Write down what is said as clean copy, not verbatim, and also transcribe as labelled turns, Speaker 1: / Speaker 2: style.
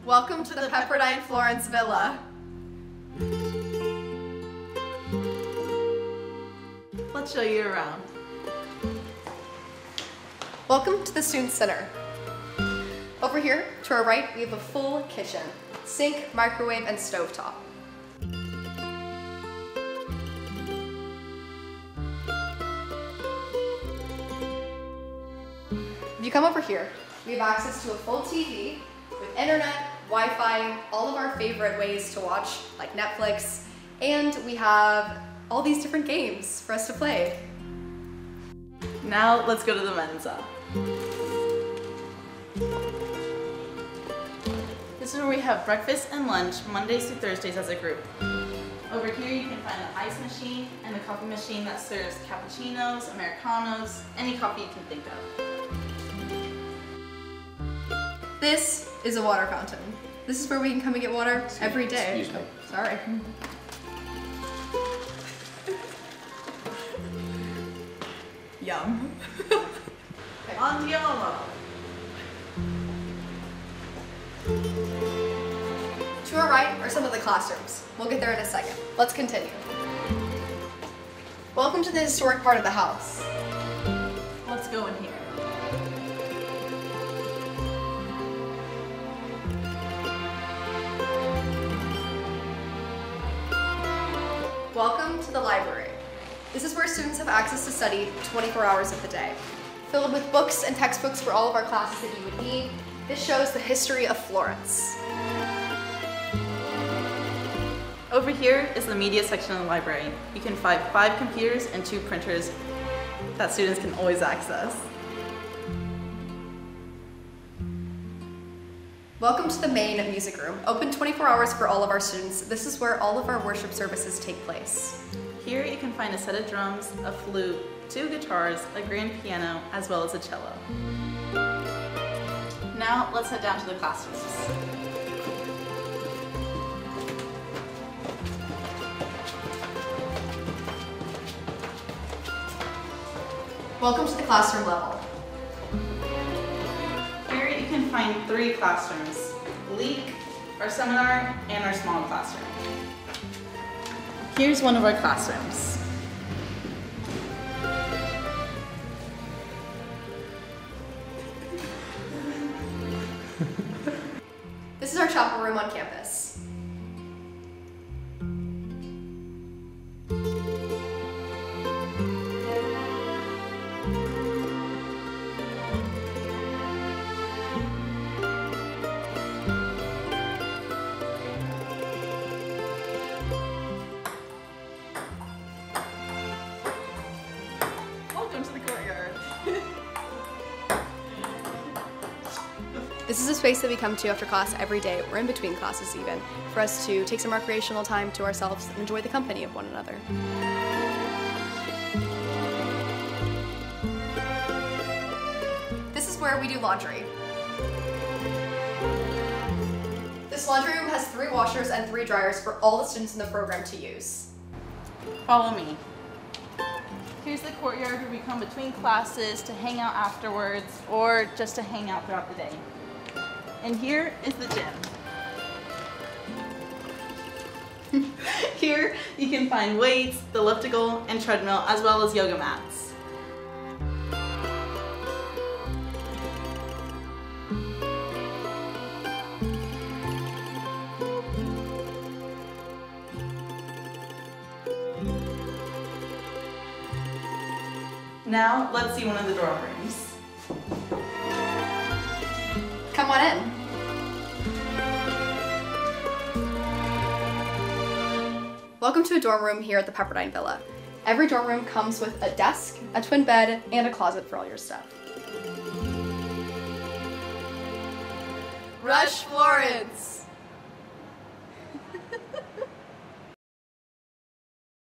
Speaker 1: Welcome to the Pepperdine Florence Villa.
Speaker 2: Let's show you around.
Speaker 1: Welcome to the Student Center. Over here, to our right, we have a full kitchen. Sink, microwave, and stovetop. If you come over here, we have access to a full TV with internet, Wi-Fi, all of our favorite ways to watch, like Netflix, and we have all these different games for us to play.
Speaker 2: Now let's go to the Mensa. This is where we have breakfast and lunch Mondays through Thursdays as a group. Over here you can find the ice machine and the coffee machine that serves cappuccinos, Americanos, any coffee you can think of.
Speaker 1: This is a water fountain. This is where we can come and get water every day.
Speaker 3: Excuse me.
Speaker 1: Oh, sorry.
Speaker 2: Yum. Andiamo.
Speaker 1: To our right are some of the classrooms. We'll get there in a second. Let's continue. Welcome to the historic part of the house.
Speaker 2: Let's go in here.
Speaker 1: Welcome to the library. This is where students have access to study 24 hours of the day. Filled with books and textbooks for all of our classes that you would need. This shows the history of Florence.
Speaker 2: Over here is the media section of the library. You can find 5 computers and 2 printers that students can always access.
Speaker 1: Welcome to the main music room. Open 24 hours for all of our students. This is where all of our worship services take place.
Speaker 2: Here you can find a set of drums, a flute, 2 guitars, a grand piano, as well as a cello. Now let's head down to the classrooms.
Speaker 1: Welcome to the classroom level.
Speaker 2: Here you can find 3 classrooms: Leak, our seminar, and our small classroom. Here's one of our classrooms.
Speaker 1: This is our chapel room on campus.
Speaker 2: Welcome to the courtyard.
Speaker 1: This is a space that we come to after class every day, or in between classes even, for us to take some recreational time to ourselves and enjoy the company of one another. This is where we do laundry. This laundry room has 3 washers and 3 dryers for all the students in the program to use.
Speaker 2: Follow me. Here's the courtyard where we come between classes to hang out afterwards or just to hang out throughout the day. And here is the gym. Here you can find weights, the elliptical, and treadmill, as well as yoga mats. Now let's see one of the dorm rooms.
Speaker 1: Come on in. Welcome to a dorm room here at the Pepperdine Villa. Every dorm room comes with a desk, a twin bed, and a closet for all your stuff. Rush Florence!